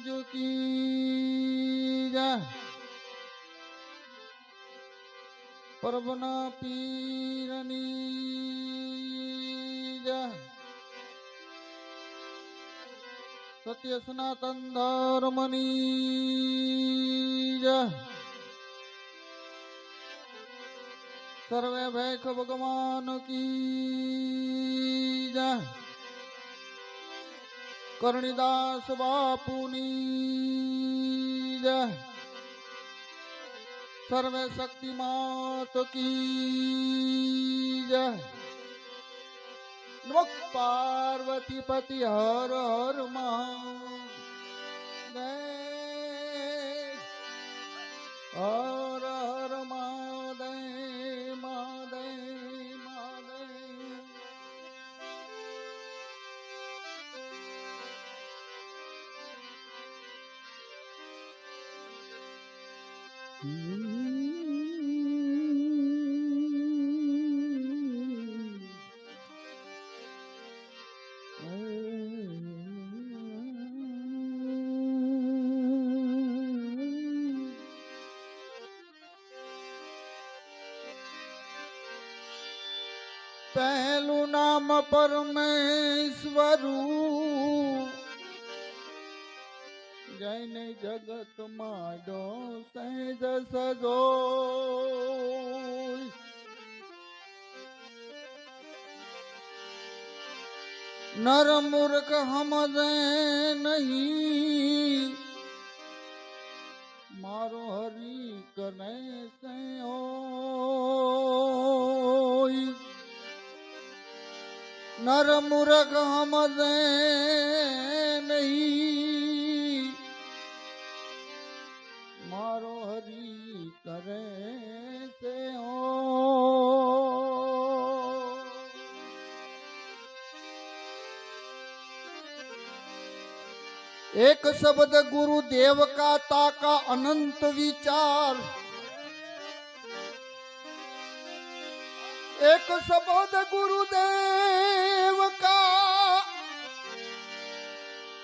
की जय। परबना पीरनी जय। सत्य सनातन धर्मनी जय। सर्वे भैख भगवान की जय। करणीदास बापुनी जय। सर्वे शक्ति मात की जय। नमः पार्वती पति हर हर महादेव। हर हर महादेव महादेव महादेव। पहलू नाम परमेश्वरू जैन जगत माडो सहज सजो। नर मूर्ख हमदे नहीं मारो हरि करे से होय। नर मूर्ख हमदे नहीं मारो हरि करे से हो। एक शब्द गुरुदेव का ताका अनंत विचार। एक शब्द गुरुदेव का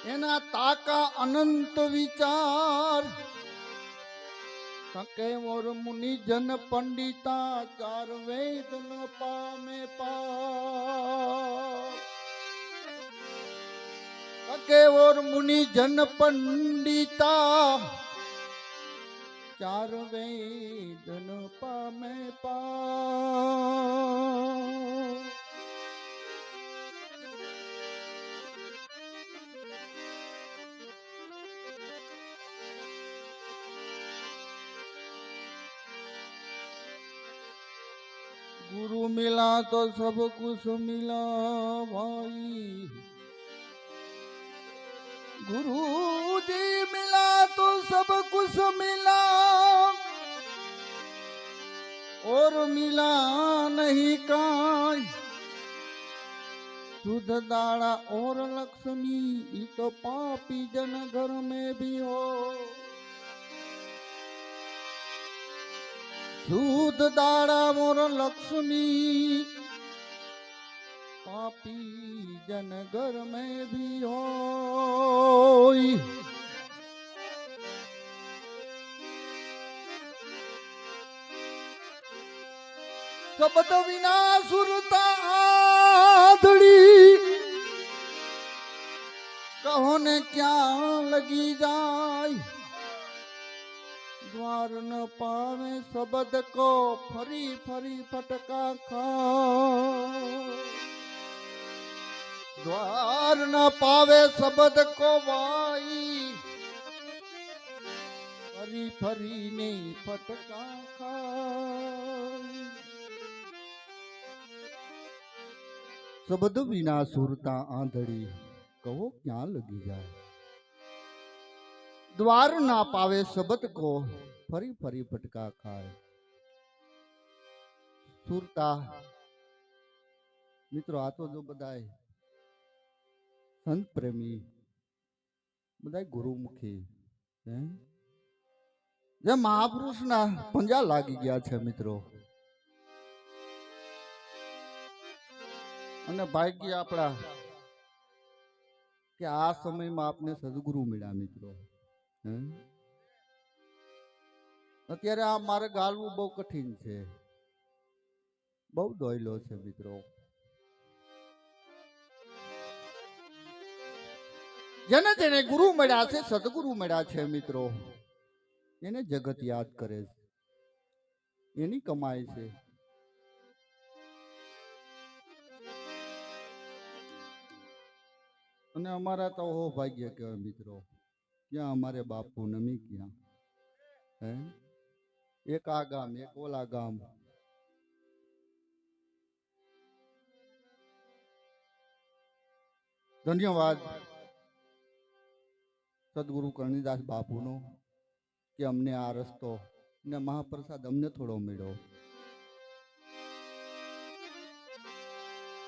एना ताका अनंत विचार। सके और मुनि जन पंडिता चार वेद न पामे पार। सके और मुनि जन पंडिता चार वेद न पामे पार। गुरु मिला तो सब कुछ मिला भाई। गुरु जी मिला तो सब कुछ मिला और मिला नहीं काई। शुद्ध दाड़ा और लक्ष्मी ये तो पापी जन घर में भी हो। शुद्ध दाड़ा मोर लक्ष्मी पापी जन घर में भी हो। शब्द विना सुरता आधड़ी कहो ने क्या लगी जाए। द्वार न पावे शब्द को फरी फरी फटका खा। द्वार न पावे शब्द को वाई फरी फरी ने फटका खा। शब्द विना सुरता आंधड़ी कहो क्या लगी जाए। द्वार ना पावे शब्द को फरी फरी फटका खाए। सुरता मित्रों आ तो जो बधाए संत प्रेमी बधाए गुरुमुखी जे महापुरुष ना पंजा लागी गया छे मित्रों। અને ભાગ્ય આપણા કે આ સમયમાં આપને સદગુરુ મળ્યા મિત્રો. અત્યારે આ મારે ગાળવું બહુ કઠિન છે, બહુ દોયલો છે મિત્રો. જેને જેને ગુરુ મળ્યા છે, સદગુરુ મળ્યા છે મિત્રો, એને જગત યાદ કરે છે, એની કમાઈ છે. અને અમારા તો હો ભાગ્ય કહેવાય મિત્રો, ક્યાં અમારે બાપુ નમી ક્યાં. એક આ ગામ, એક ઓલા ગામ. ધન્યવાદ સદગુરુ કરણીદાસ બાપુનો કે અમને આ રસ્તો ને મહાપ્રસાદ અમને થોડો મળ્યો.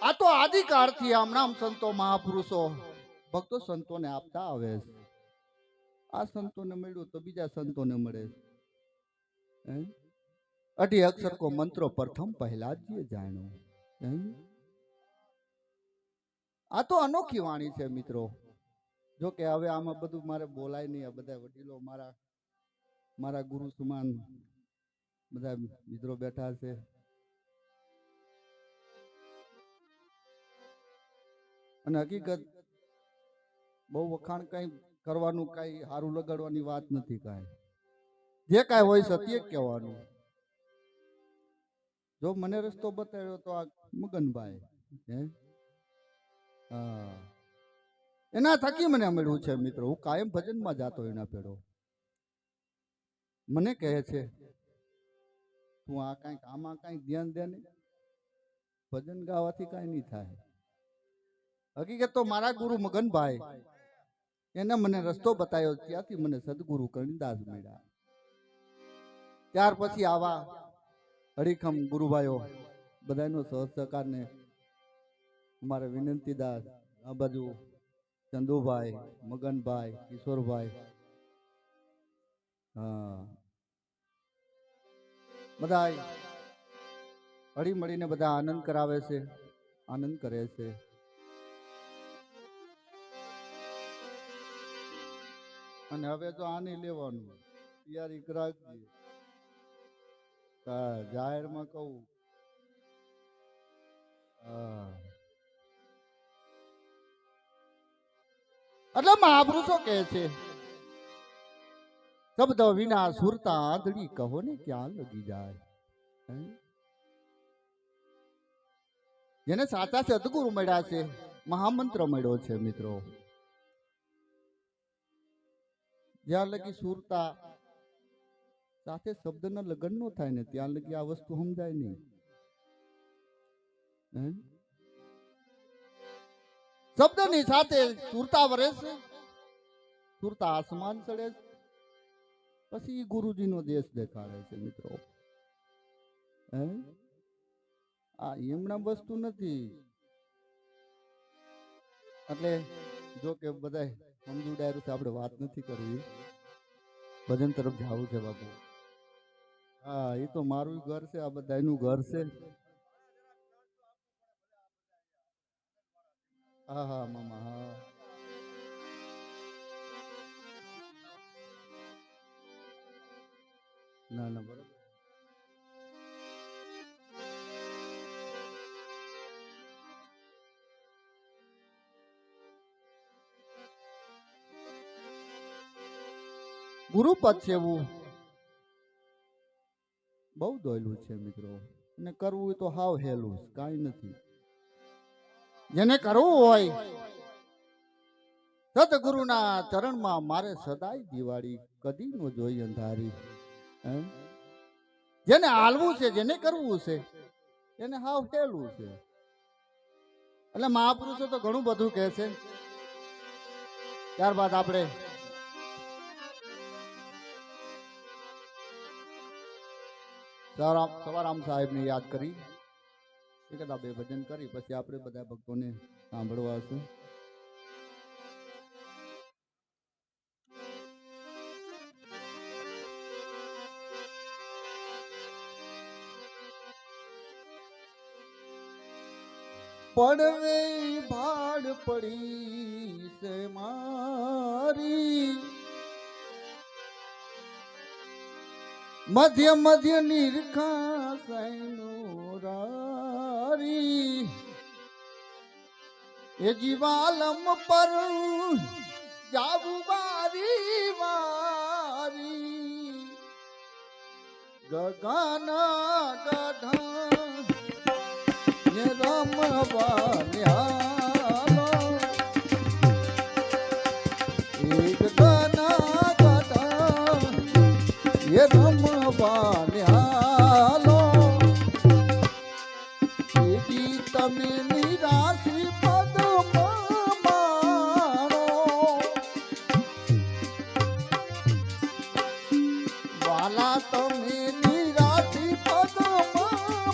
આ તો આદિકાળથી આમનામ સંતો મહાપુરુષો ભક્તો સંતોને આપતા આવે છે. આ સંતોને મળ્યું તો બીજા સંતોને મળે. અઢી અક્ષર કો મંત્રો પ્રથમ પહેલા જ જાણ્યો. આ તો અનોખી વાણી છે મિત્રો. જો કે હવે આમાં બધું મારે બોલાય નહીં. આ બધા વડીલો મારા ગુરુ સમાન બધા મિત્રો બેઠા છે. અને હકીકત બહુ વખાણ કઈ કરવાનું, કઈ સારું લગાડવાની વાત નથી. કાંઈ જે કાંઈ હોય સત્ય કહેવાનું. જો મને રસ્તો બતાવ્યો તો આ મગનભાઈ, એના થકી મને મળ્યું છે મિત્રો. હું કાયમ ભજનમાં જાતો એના પેડો. મને કહે છે તું આ કાંઈક આમાં કાંઈક ધ્યાન દે ને, ભજન ગાવાથી કાંઈ નહીં થાય. હકીકત તો મારા ગુરુ મગનભાઈ એને મને રસ્તો બતાવ્યો, ત્યાંથી મને સદગુરુ કરણીદાસ મળ્યા. ત્યાર પછી આવા હરિખમ ગુરુભાઈઓ બધાનો સહકાર ને અમારે વિનંતીદાસ, આ બાજુ ચંદુભાઈ, મગનભાઈ, કિશોરભાઈ, બધા હળી મળીને બધા આનંદ કરાવે છે, આનંદ કરે છે. અને હવે તો આને લેવાનું તૈયારી રાખજે. જાહેરમાં કહું એટલે મહાપુરુષો કહે છે શબ્દ વિના સુરતા આંધળી કહો ને ક્યાં લગી જાય. જેને સાચા સદગુરુ મળ્યા છે, મહામંત્ર મળ્યો છે મિત્રો. જ્યાં લગી સુરતા સાથે શબ્દના લગ્ન નો થાય ને ત્યાં લગી આ વસ્તુ સમજાય નહીં. શબ્દની સાથે સુરતા વરે છે, સુરતા આસમાન ચડે છે, પછી ગુરુજીનો દેશ દેખાડે છે મિત્રો. આ એમના વસ્તુ નથી. એટલે જો કે બધા સમજુ ડાયરું છે, આપણે વાત નથી કરવી, ભજન તરફ જવું છે બાપુ. હા, એ તો મારું ઘર છે, આ બધાનું ઘર છે. હા હા મામા, હા ના ના બરોબર. ગુરુપદ છે એવું બહુ દોયલું છે મિત્રો. અને કરવું તો હાવ હેલું, કાંઈ નથી. જેને કરવું હોય સદગુરુના ચરણમાં મારે સદાય દિવાળી કદી નો જોઈ અંધારી. જેને હાલવું છે, જેને કરવું છે, એને હાવ હેલું છે. એટલે મહાપુરુષો તો ઘણું બધું કહે છે. ત્યારબાદ આપણે સવારામ સાહેબને યાદ કરી એકાદા બે ભજન કરી પછી આપણે બધા ભક્તોને સાંભળવા છે. પડવે ભા વાડ પડી છે મારી મધ્ય મધ્ય નિરખા સૈનો રારી એ જીવાલમ પર જાવું વારી વારી ગગન ગઢ ને રમવા ન્યાલો એક ગન ગઢ એ રમવા ન્યાલો એજી તમે નિરાશી પદ માણો વાલા તમે નિરાશી પદ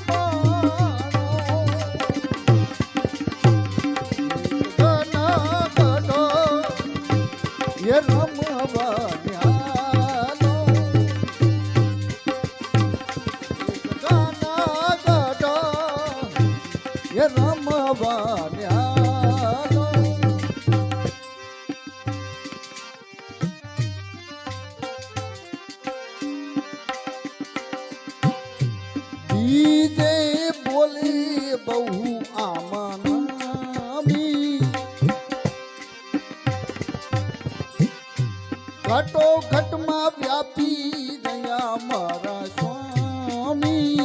માણો ગન ગઢ એ રમવા ન્યાલો એ રમવા ન્યાલો બીજે બોલી બહુ આમનામી ઘટો ઘટમાં વ્યાપી ગયા મારા સ્વામી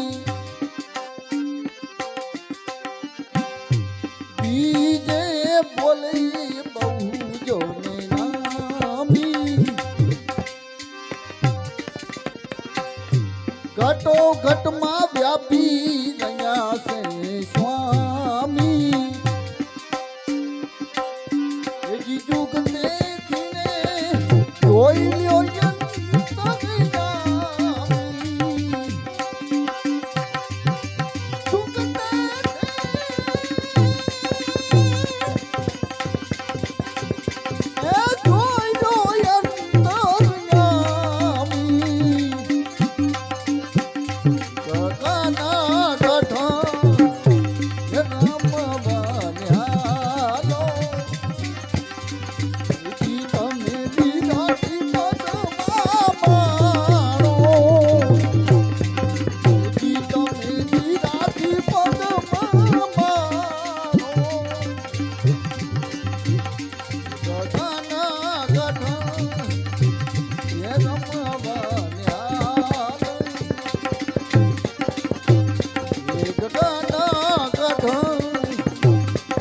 બીજે બોલી બહુ જોને નામી ઘટો ઘટમાં વ્યાપી ગયા છે સ્વામી એજી જુગ દેખીને જોઈ લ્યો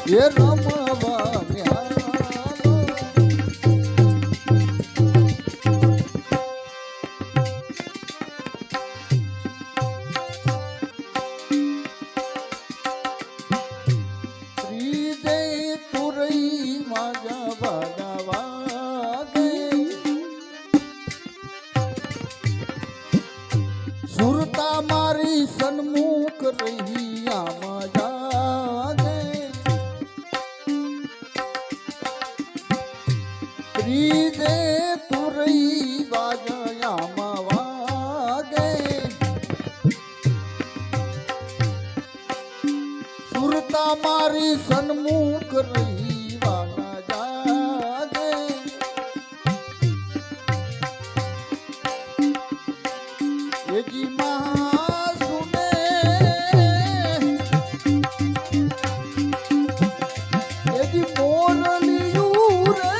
એ રમવા ન્યાલો ત્રીજે તુરઈ વાજા વાગે સુરતા મારી સન્મુખ રહી આમાં જાગે ત્રીજે તુરઈ વાજયામાં વાગે સુરતા મારી સન્મુખ રહી વાના જાગે એજી મહાસુને એજી મોરલિયું રે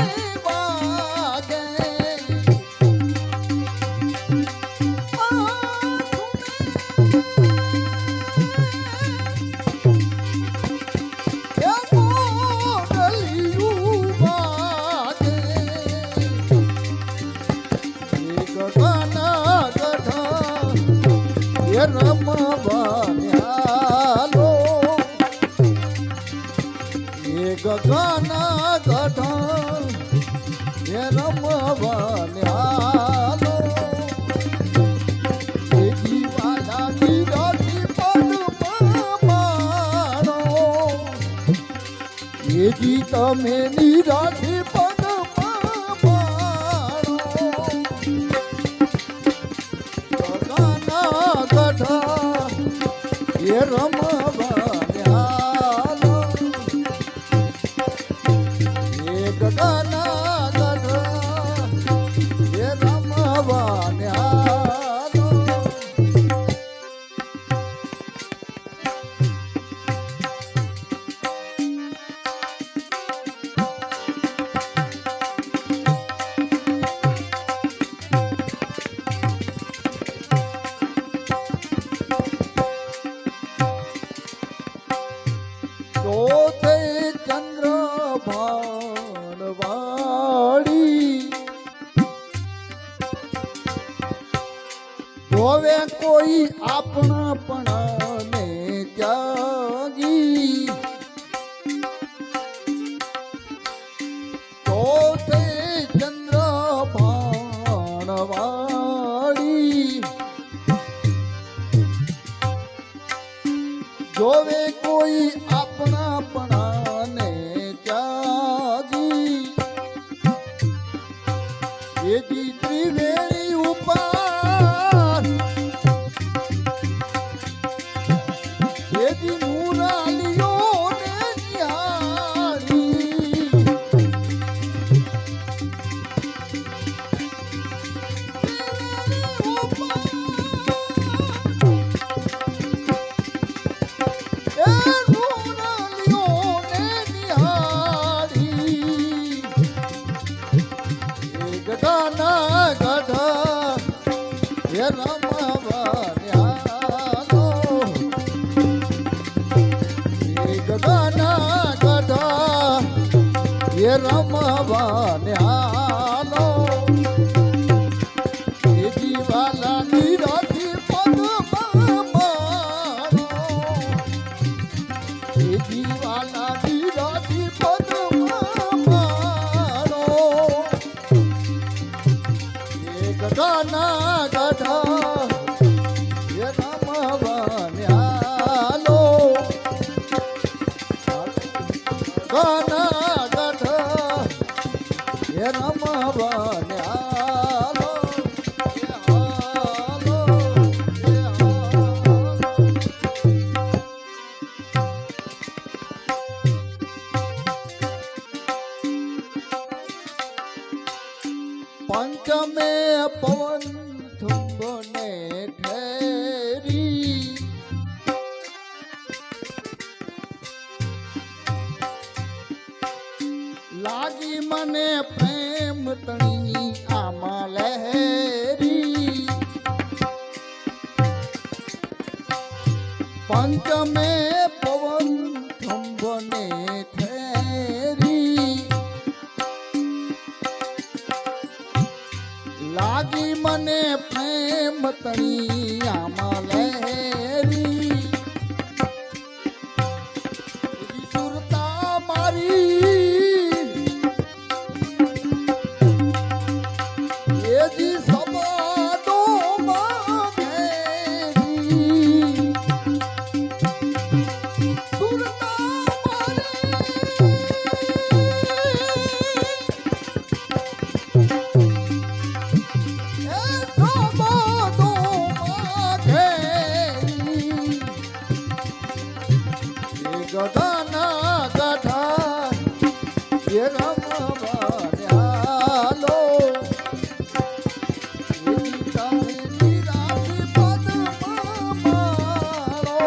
રમવા ન્યાલો એ ગગન ગઢ એ રમવા ન્યાલો એ જીવાલા નિરાશી પદ માણો એ જી તમે નિરાશી પદ એ રમવા ન્યાલો જોવે કોઈ આપણા પણ ને ત્યાગી તો તે ચંદ્ર ભાણવાળી જોવે કોઈ આપણા પણ ને ત્યાગી એજી ત્રિવેણી ઉપર એજી મુરાલીઓ ને નિહાળી એ મુરાલીઓ ને નિહાળી એ ગધાના ગધા એ રમવાન્યાનો એ ગધાના ગધા એ રમવાન્યાનો એ જીવાલા નિરાથી પદમાં મારો એ જીવાલા નિરાથી પદમાં મારો ગધાના ગધા એ રમવાન્યાલો ગધાના ગધા એ રમવાન્યાલો એ હાલો એ હાલો પંચમે પવન થુંબને ઠેરી લાગી મને પ્રેમ તણી આમાં લહેરી પંચમે પવન થુંબને ઠેરી લાગી મને પ્રેમ તણી આમાં લહેરી સુરતા મારી એજી સબાદો બાંધેરી સુરતા ગધાના ગધા એ રમવાન્યાલો એજી તમે નિરાશી પદમાં મારો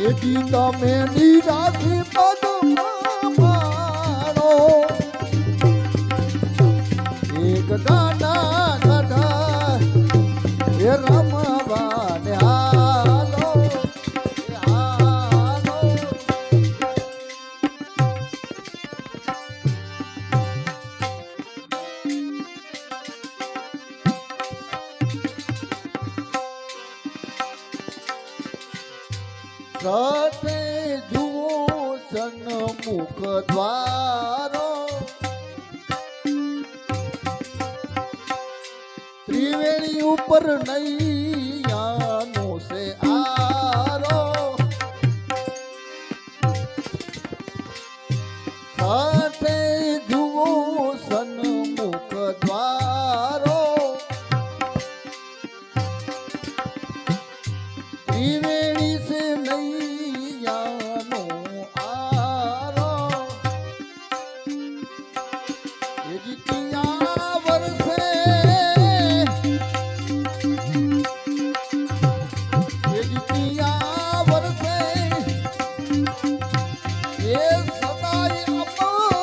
એજી તમે નિરાશી પદમાં મારો એ ગધાના ગધા એ રમવાન્યાલો સાથે જુઓ સન્મુખ દ્વારો ત્રિવેણી ઉપર નૈયાનો સે આરો સાથે જુઓ સન્મુખ દ્વારો ત્રિવેણી સે નૈયાનો આરો એ જીતિયા વર્ષે એ જીતિયા વર્ષે એ સદાય અમર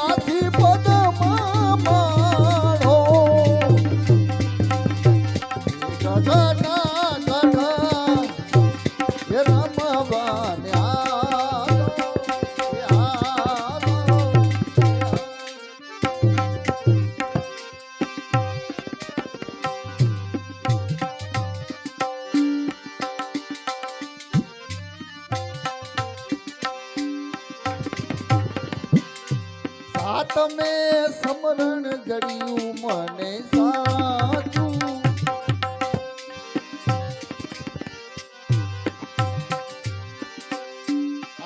બીરાથી પદમાં માળો ગગના ગઢા એ રમવાને તમે સમરણ જડ્યું મને સાચું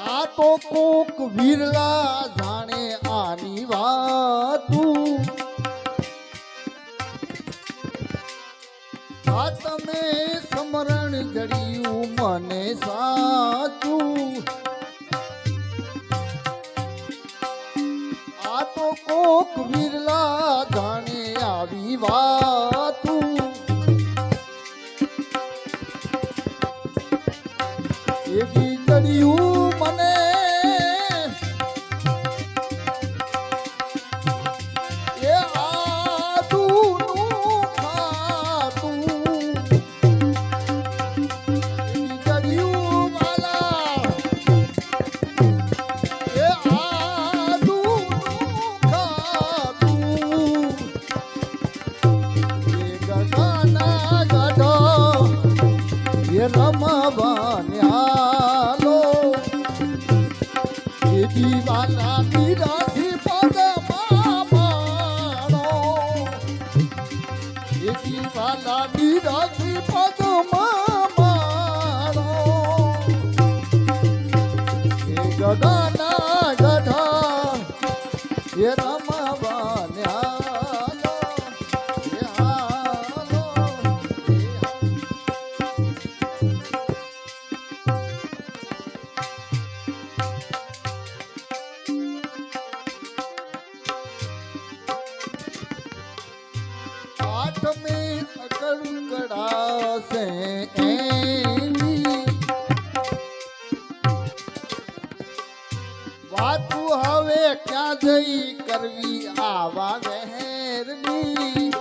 આ તો કોક વિરલા જાણે આની વાતું આ તમે સમરણ જડ્યું મને સાચું આ તો કોક વિરલા જાણે આવી વાતું એવી ચડ્યું મને એ આદુનું ખાતું એવી ચડ્યું વાલા એ રમવાન્યાલો એ દીવાલા બીરાથી પદમાં માણો એ દીવાલા બીરાથી પદમાં માણો એ ગગના ગઢા એ રમવાન્યાલો में कड़कड़ा से वातु हवे क्या जई करवी आवा वहरनी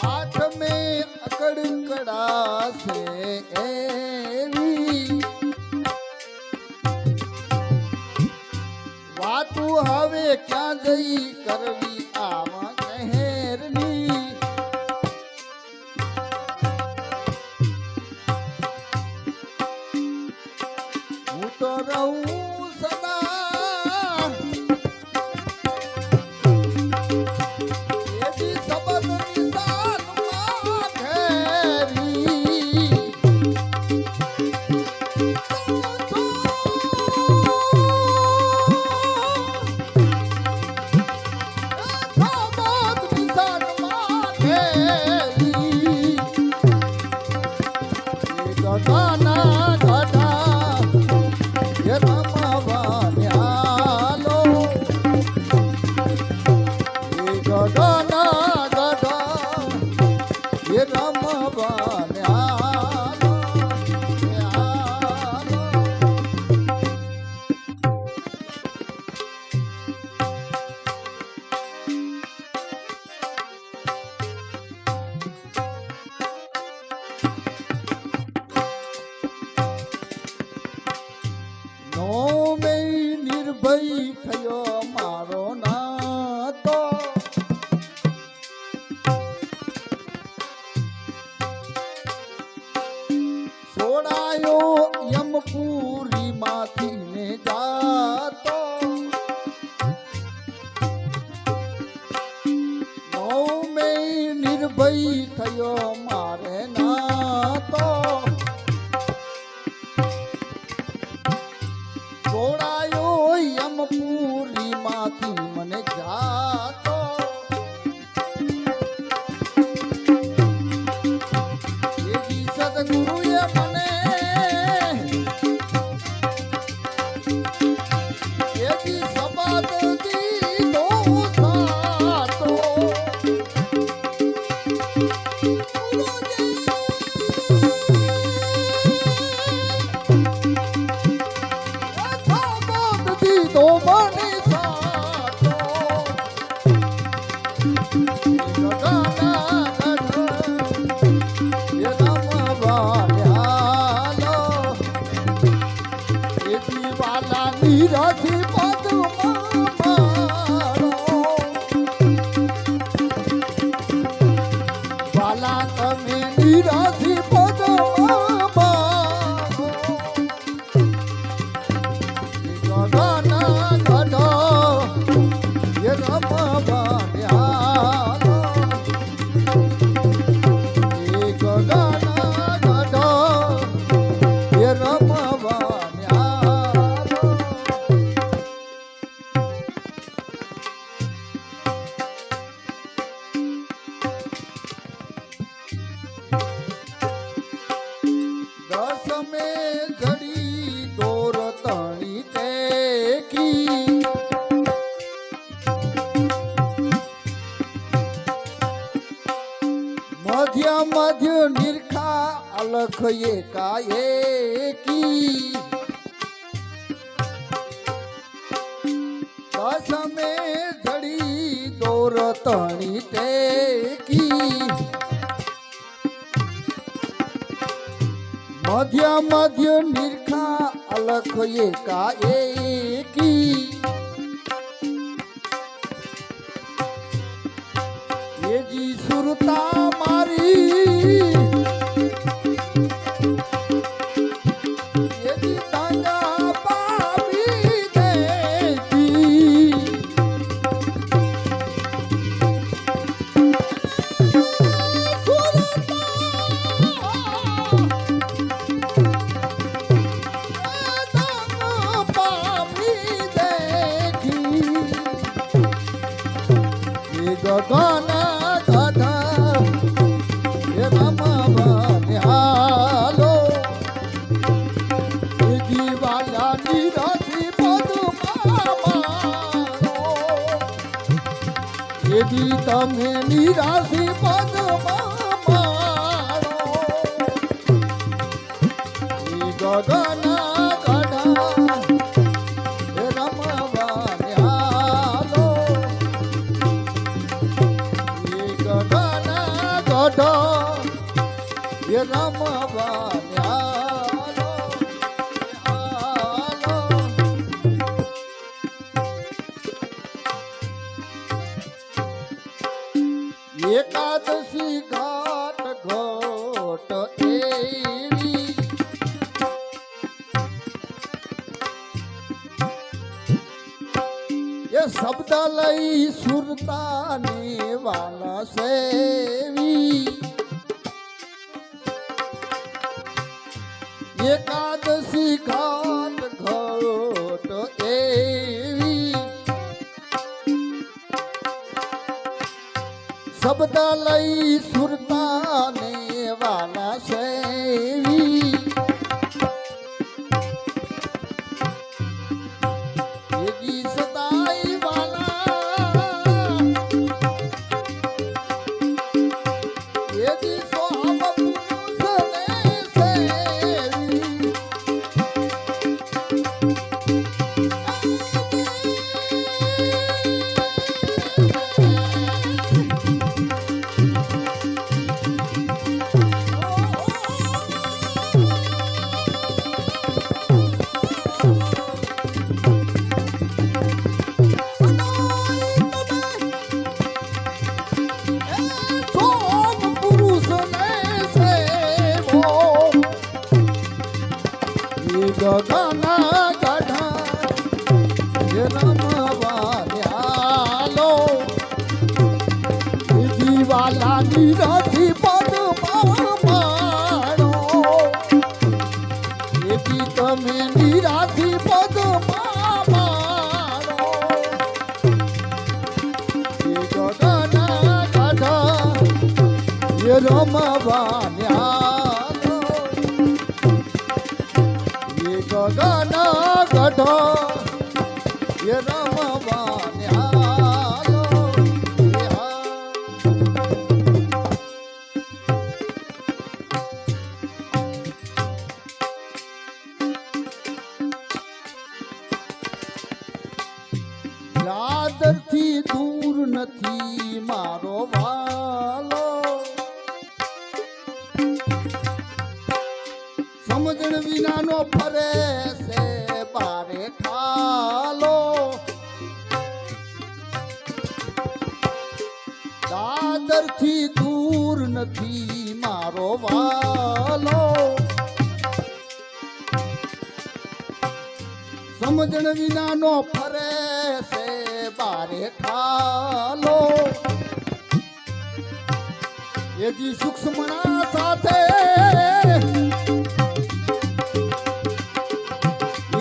आठ में कड़कड़ा से वातु हवे क्या जई करवी आवा शहरनी હું તો રહું સદા એવી સબદ નિશાનમાં ઘેરી ગગના ગઢા એ રમવાન્યાલો એ ગગના ગઢા એ રમવાન્યાલો નિર્ભય થયો મારો નાતો છોડાયો યમપુરી માંથી ને જાતો નવમે નિર્ભય થયો મારે નાતો છોડાયો યમપુરી માંથી મને જાતો એવી સદગુરુએ મને એવી સબદ દીધો સાતો તો મને સાચો ગગના ગઢ એ રમવાલ્યાલો એ દીવાલા નીરથી પદમાં વાલા તમે નીરથી મધ્ય નિરખા અલખ એકાએકી દસમે ધડી દોર તણી ટેકી મધ્ય નિરખા અલખ એકાએકી એજી સુરતા મારી એજી તાંગા પાવી દેતી તાંગા પાવી દેતી એ ગગન એદી તમે નિરાશી પદમાં મારો એ ગગન ગઢા એ રમવાલ્યાલો એ ગગન ગઢ એ રમવાલ્યાલો એકાદશી ઘાટ ઘોટ એવી એ શબ્દ લઈ સુરતાને વાલા સેવી એકાદશી ઘાટ ઘોટ એવી શબ્દ લઈ સુરતાને વાલા સેવી એજી સદાઈ વાલા એજી સ્વામ પુરુષને સેવી ગગન ગઢા એ રમવાલ્યાલો જીવાલા નીરથી પદમાં મારો એથી તમે નીરાથી પદમાં મારો એ ગગન ગઢા એ રમવાલ્યાલો ગગન ગઢ એ રમવાલ્યાલો દાદરથી દૂર નથી મારો વાલો, સમજણ વિનાનો ફરે છે બારે ઠાલો, દાદરથી દૂર નથી મારો વાલો, સમજણ વિનાનો ફરે છે બારે ઠાલો, એજી સૂક્ષ્મણા સાથે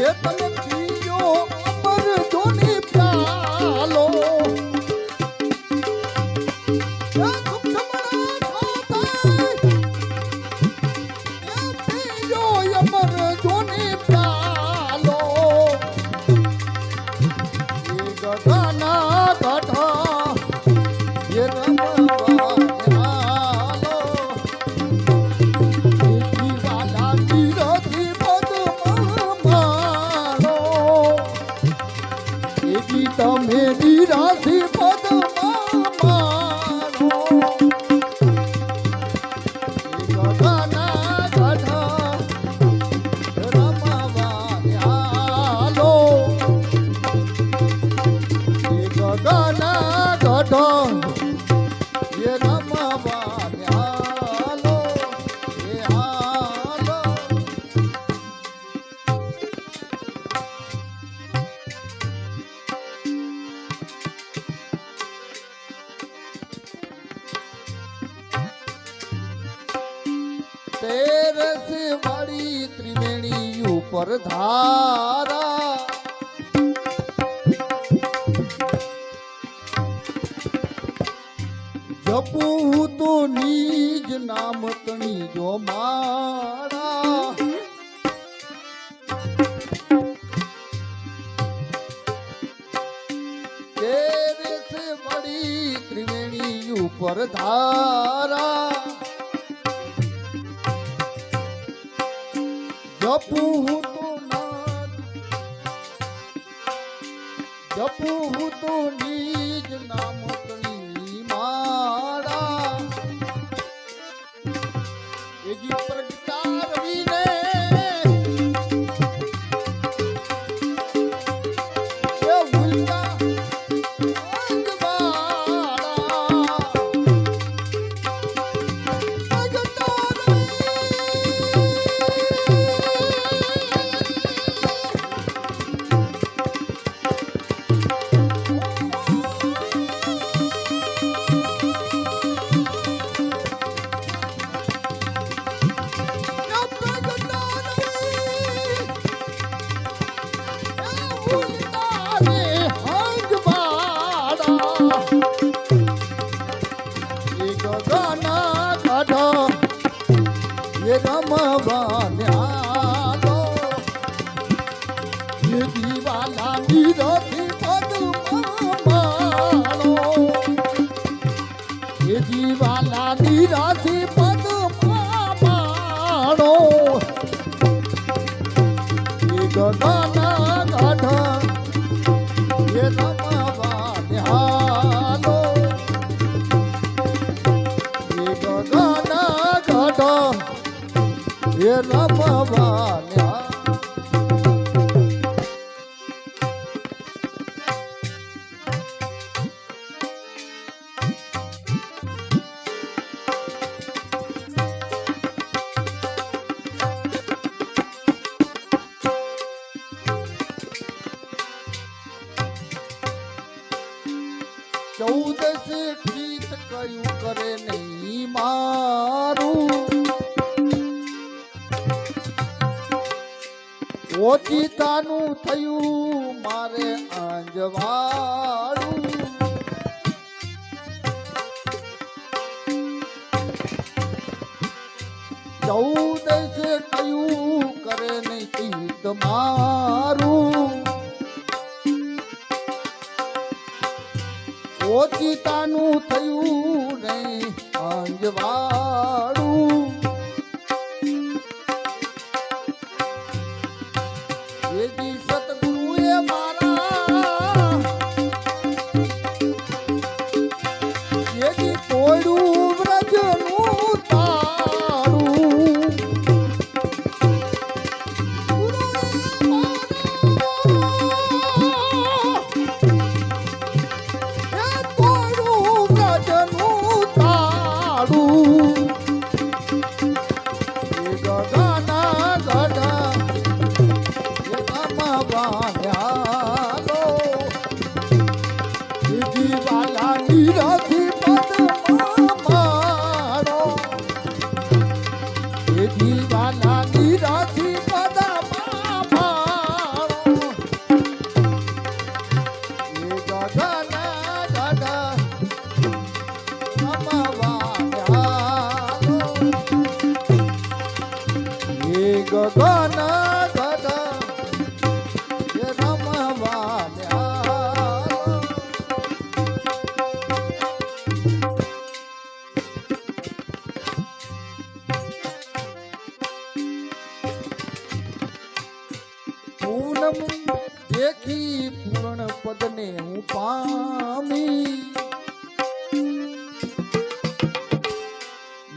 એ તમે પીયો અમર જોની પ્યાલો, એ સૂક્ષ્મણા સાથે એ પીયો અમર જોની પ્યાલો, એ ગગના ગઢા એ રમવા તમે નિરાશી પદમાં મારો, ગગના ગઢા રમવા ન્યાલો, ગગના ગઢા એ રમવા ન્યાલો, એ હાલો. તેરસ વાળી ત્રિવેણી ઉપર ધારા, જપું તો નિજ નામ તણી જો મારા, તેરસ વાળી ત્રિવેણી ઉપર ધારા, જપું તો નાદ, જપું તો નિજ નામ તણી મારા, એજી પ્રગટા રવિને એ ઉલટા એ રમવા ન્યાલો, એ દીવાલા નિરથી પદમાં માણો, એ દીવાલા નિરથી પદમાં માણો, એ ગગના ગઢ એ રમવા ન્યાલો, એ ગગના ગઢ એ રમવા ન્યા. ચૌદસ ગીત કયું કરે નહીં મારું, ઓચિતાનું થયું મારે આંજવાળું, ચૌદસ કયું કરે નહીં તીર્થ મારું, ઓચિતાનું થયું નહીં અંજવાળું, એજી સતગુરુએ મારા પદને હું પામી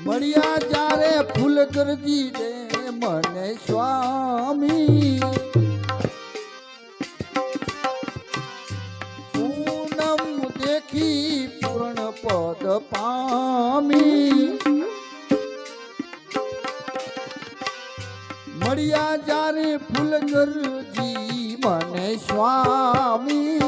મળ્યા જ્યારે ફૂલ ગરજી દે મને સ્વામી પૂનમ દેખી પૂર્ણ પદ પામી મળ્યા જ્યારે ફૂલ ગરજી મને સ્વામી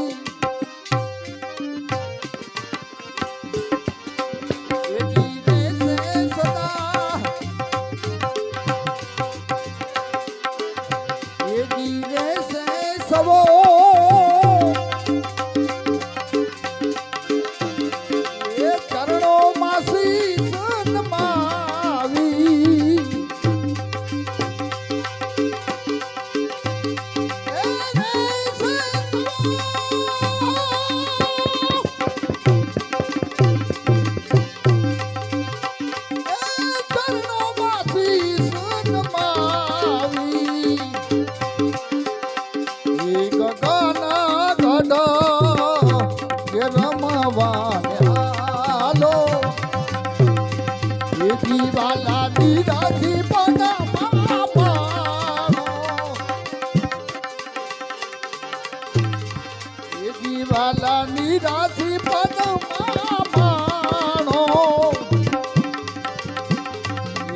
વાલા નિરાશી પદમાં માણો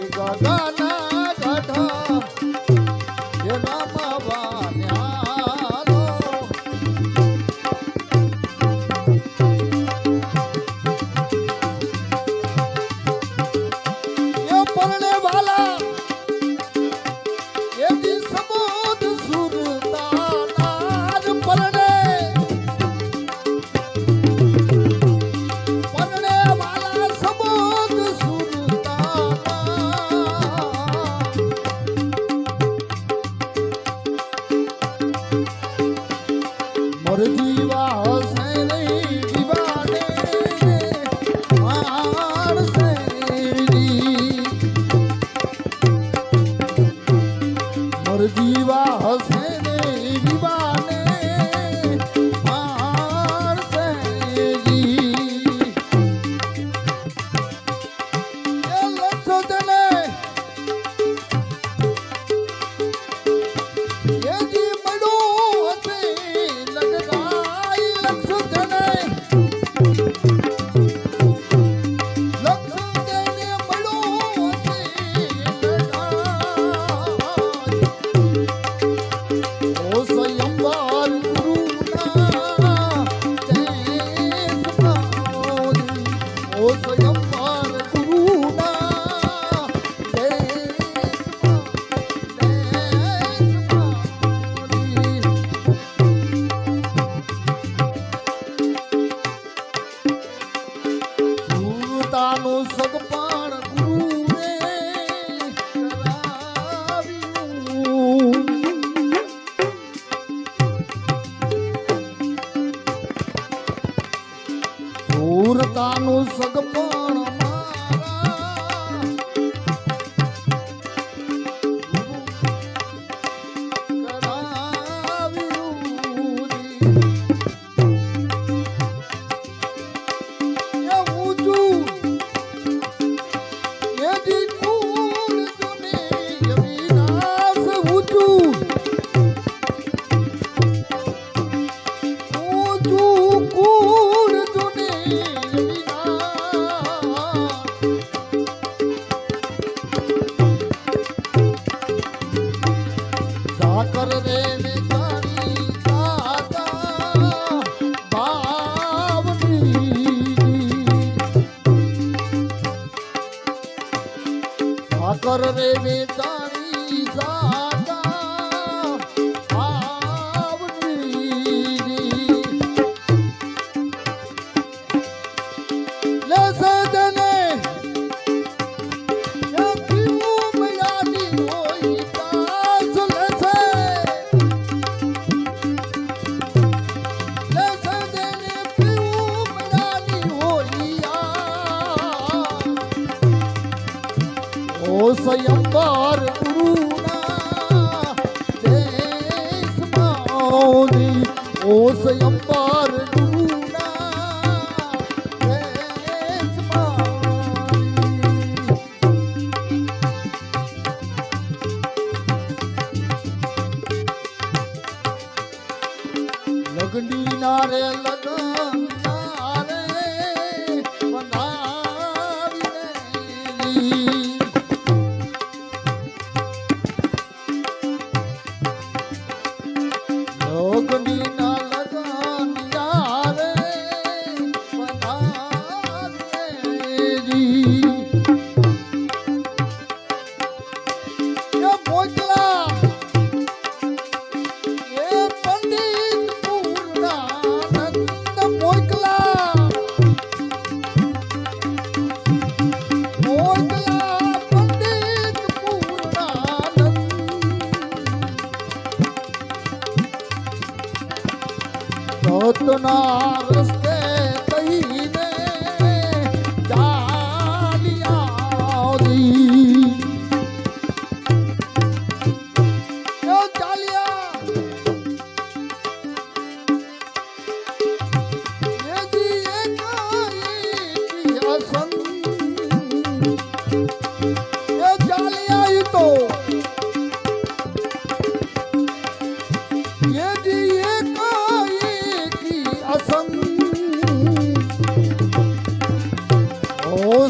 ગગના ગઢ રમવા ન્યાલો એ પરણે વાલા એ જી સમોદ સુરતાના જ પરણે જીવા હસે ને દીવાને મારસે જી એ લક્ષો તને એ જી મળો હસે લગરાઈ લક્ષો તને સુરતાનું સગપણ કર રે વિચારી દાતા ભાવની કર રે વિચારી દાતા ભાવની લે સદને સ્વયંવર ગુરુના દેશમાં ઓ સ્વયંવર ગુરુના લગડી ના રે લગન ના રે બનાવી લગડી ના લગન યારે બનાવી મોકલા એ પંડિત પૂર્ણાનંદ મોકલા પંડિત પૂર્ણાનંદ સતના રસ્તે કહીને ચાલ્યા દી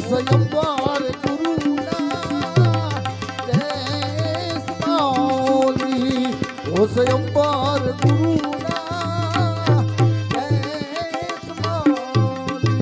સ્વયંવર ગુરુના દેશ માલી ઓ સ્વયંવર ગુરુના દેશ માલી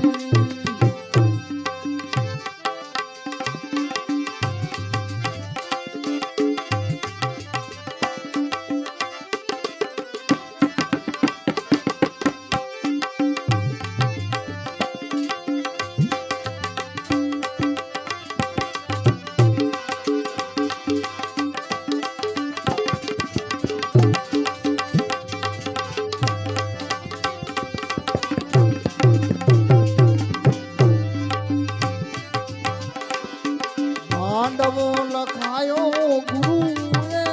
માંડવો લખાયો ગુરુએ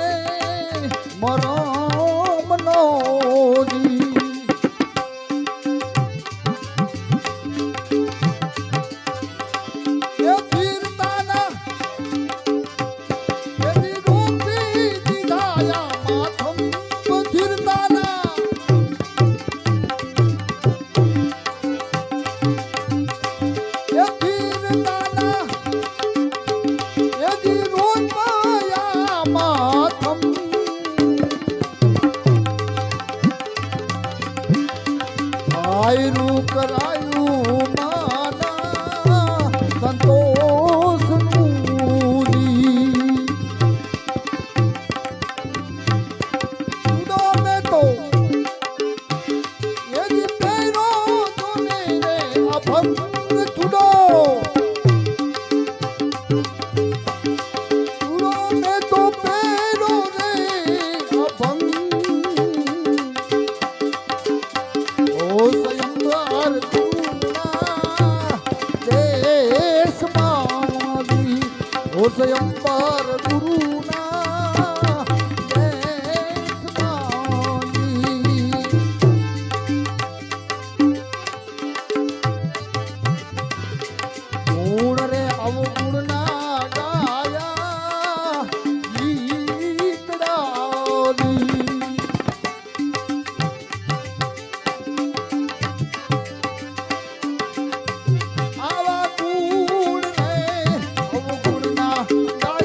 મરમનો જી એ ફીરતાના એની રૂપી દીધાયા માથમ ફીરતાના એ ફીરતાના આયરું કરાયું માના સંતોષ નું મેં તો એ પેરો તોને રે અભંગ છૂડો મેં તો પેરો રે અભંગ સ્વયંવર ગુરુના દેશ માલી ઓ સ્વયંવર ગુરુના દેશ માલી ગુણ રે અવગુણ ના ગાયા ગીત ડાલી આવા ગુણ રે અવગુણ ના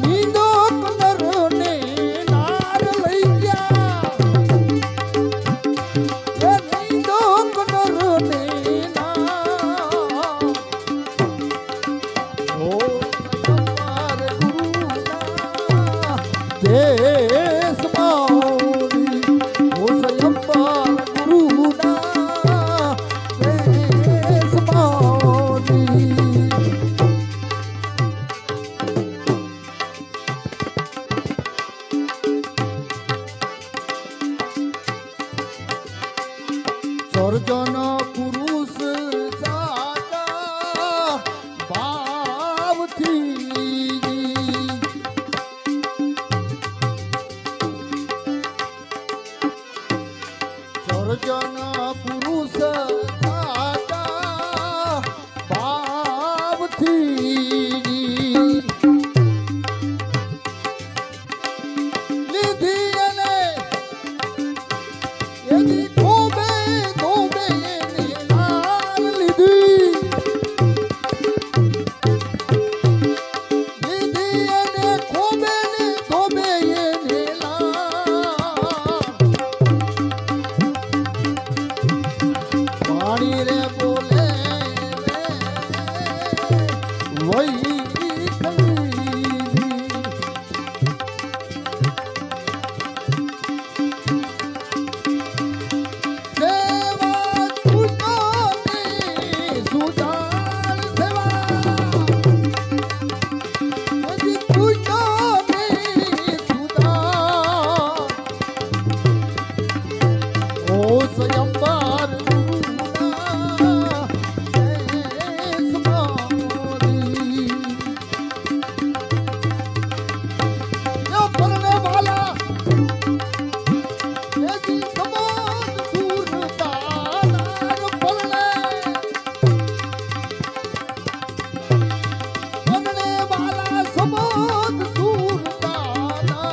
નીંદો કનરને નાર લઈ ગયા એ નીંદો કનરને નાર ઓ અમાર ગુરુના દેશ મારી ઓ અમાર ગુરુના દેશ મારી સર્જન પુરુષ સાચા ભાવથી સર્જન પુરુષ સાચા ભાવથી લીધી અને એની ખોબે ખોબે એની લાલ લીધી લીધી અને ખોબે ને ખોબે એની લાલ પાણી રે બોલે રે વહી સેવા તુજોની સુધાર સેવા હજી તુજોની સુધાર ઓ સ્વયંવાર ગુરુના દેશ મારી યો પરણે વાલા એજી સમાન સુરતાના પરણે પરણે વાલા સમાન સુરતાના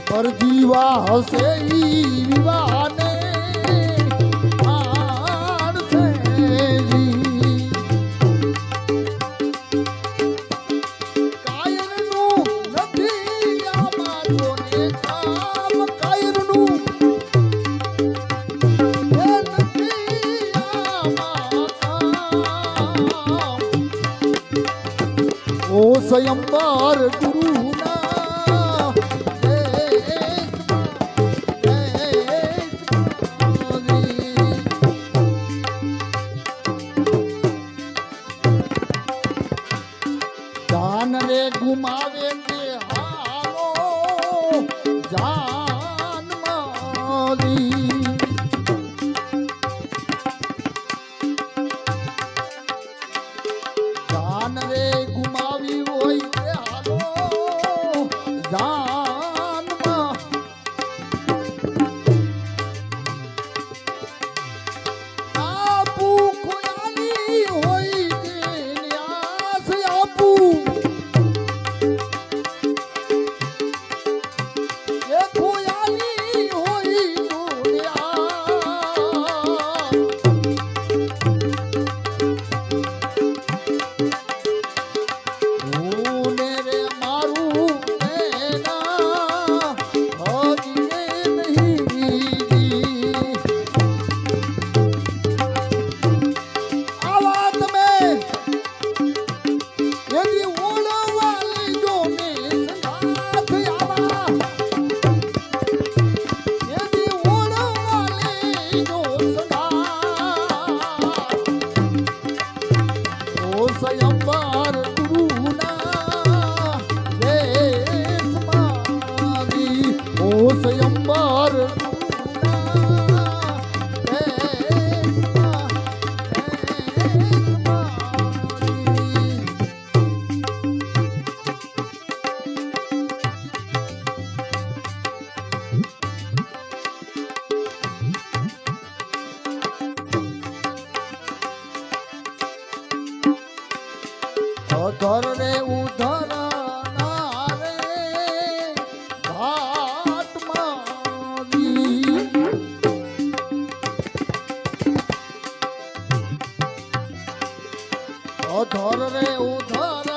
પર જીવા હશે ઈ વિવાને આણસે જી કાયરનું નથી આમાં કોને કામ કાયરનું એ નથી આમાં કામ ઓ સ્વયંવાર ગુરુના જાન રે ગુમાવે તે હાલો જાન મારી જાન રે ગુમાવી હોય તે હાલો જાનમાં આપું ખોયાની હોય તેને આસ આપું એ ખોયાની હોય તોને ઓને રે મારું એના હજીને નહીં આવા તમે એની ઓળવાલી જો ને સંગાથ આવા એની ઓળવાલી જો સંગાથ ઓ સ્વયંવાર ગુરુના દેશ મારી ઓ સ્વયંવાર ગુરુના દેશ મારી અધર રે ઉધર નારે ઘાટ મારી અધર રે ઉધર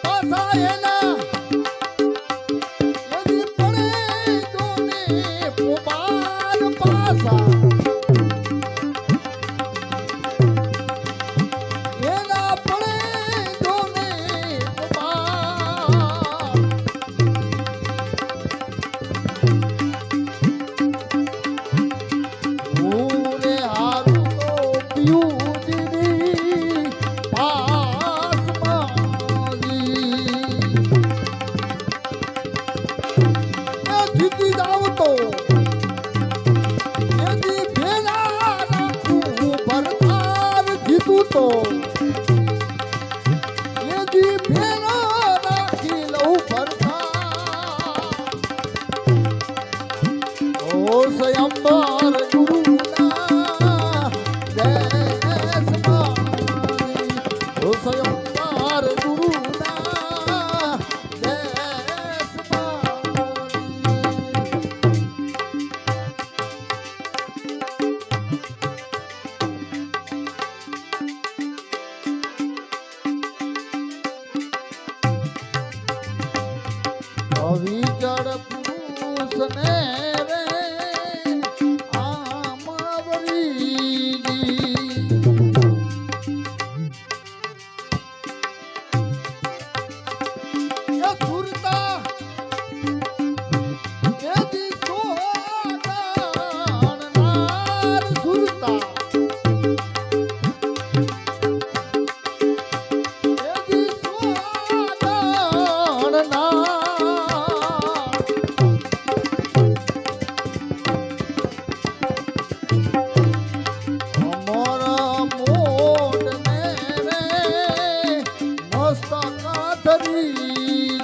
પાછા એના એની પડે જોને પોપાર પાછા એના પડે જોને પોપાર ઓરે હારું તો પિયુજીની પાસમાની એ જીતી જાવ તો એની ભેલા રાખું ભરતાર જીતું તો એની ભેલા રાખી લઉં ભરતાર ઓ સ્વયંબર ગુરુના દેશમાની ઓ સ્વયંબર ગુરુના દેશમાની અવિચળ પુરુષને રે આમવરીજી એ સુરતા એજી સોગાણનાર સુરતા એજી સોગાણનાર અમારા મોઢને રે મસ્તક ધરી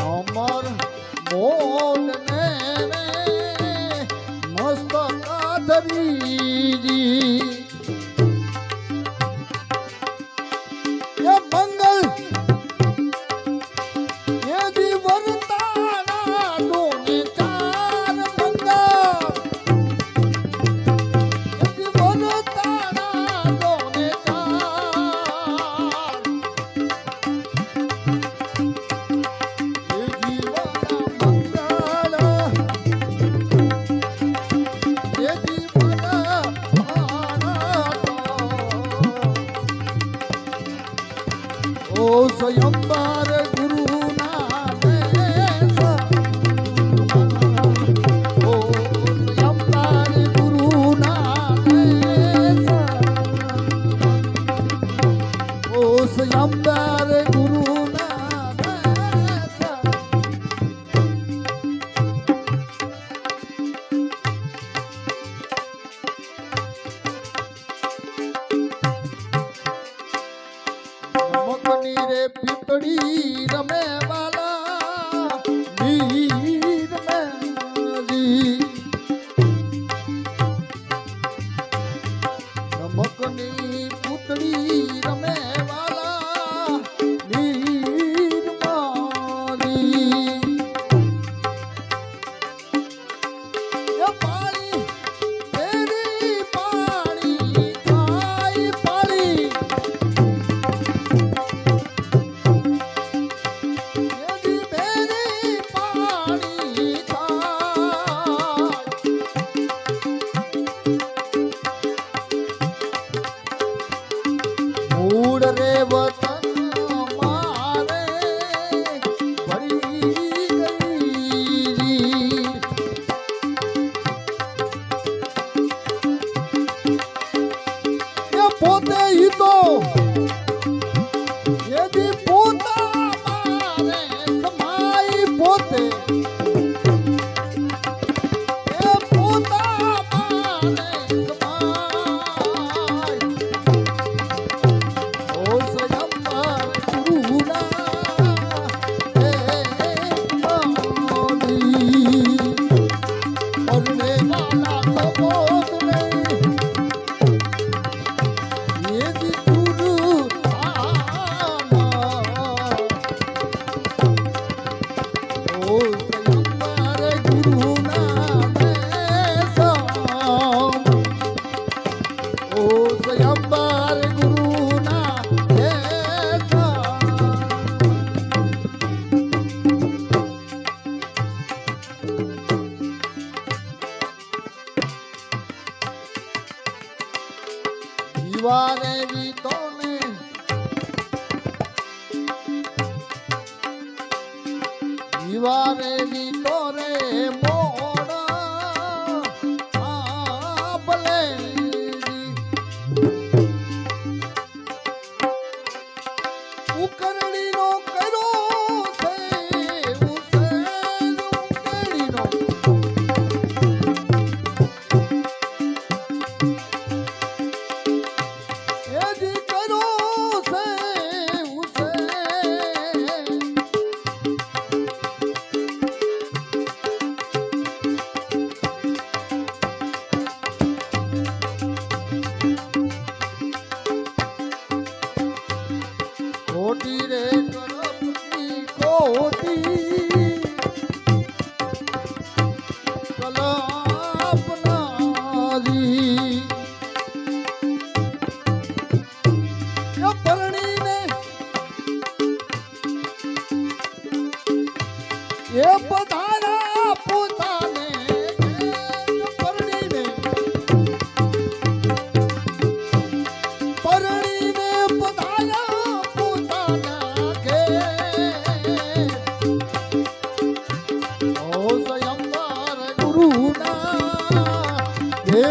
અમર મોઢને રે મસ્તક ધરી એ મંગલ એદી વરતાના દોને ચાર મંગલ એદી વરતાના દોને ચાર એ જીવના મંગલ એ જીવના જીવારે રીતો ને જીવારે રીતો રે મોડ ભલે ઉકરણી નો કર્યો છે ઉકરણી નો કોટી રે કરપની કોટી કલ્પનારી પરણીને એ પધારા પોતાને પરણીને પરણીને પધારા પોતાના ઘે ઓ સ્વયંવર ગુરુના હે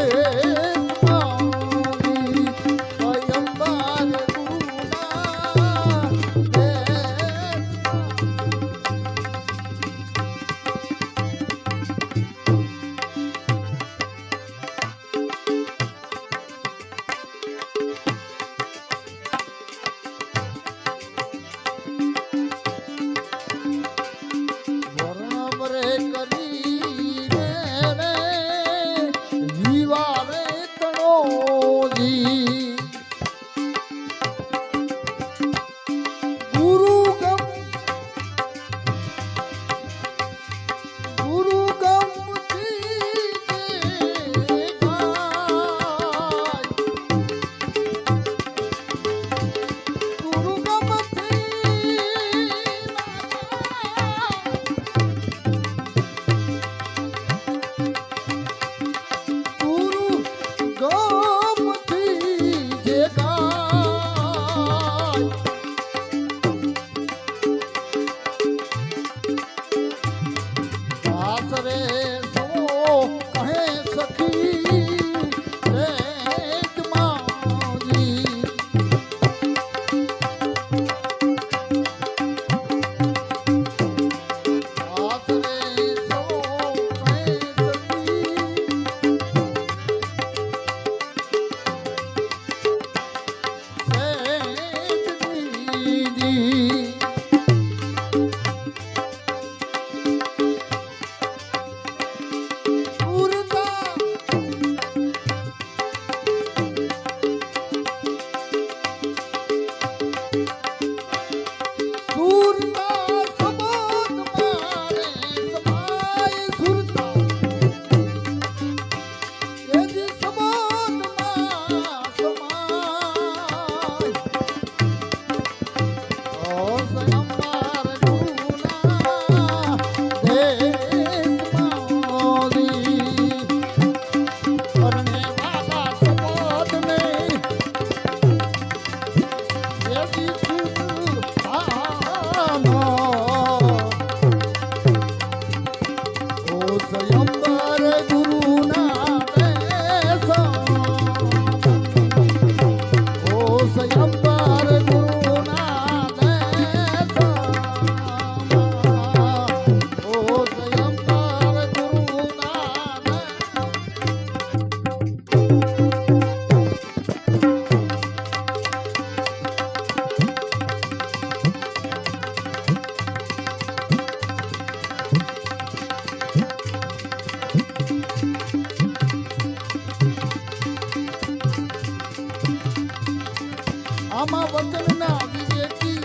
આમાં વચનના વિવેકી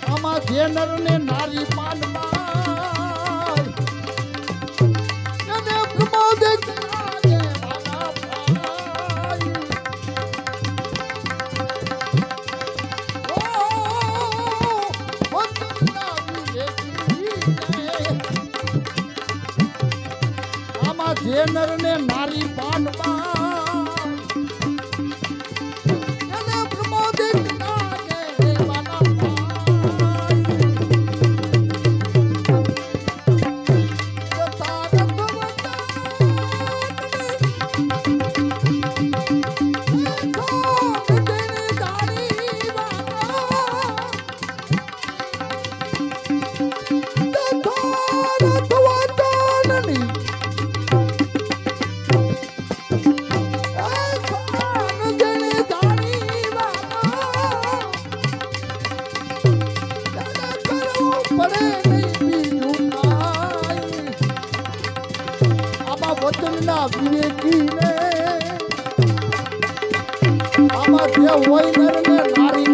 આમાં જે નર ને નારી પાનમાં એને પ્રમોદ કરાવે વાલા ભાઈ ઓ વચનના વિવેકી આમાં જે જે નર ને નારી પાડવા એને પ્રમોદિત લાગે વાલા ભાઈ તારક વચનના વિવેકીને આમાં જે હોય નર ને નારી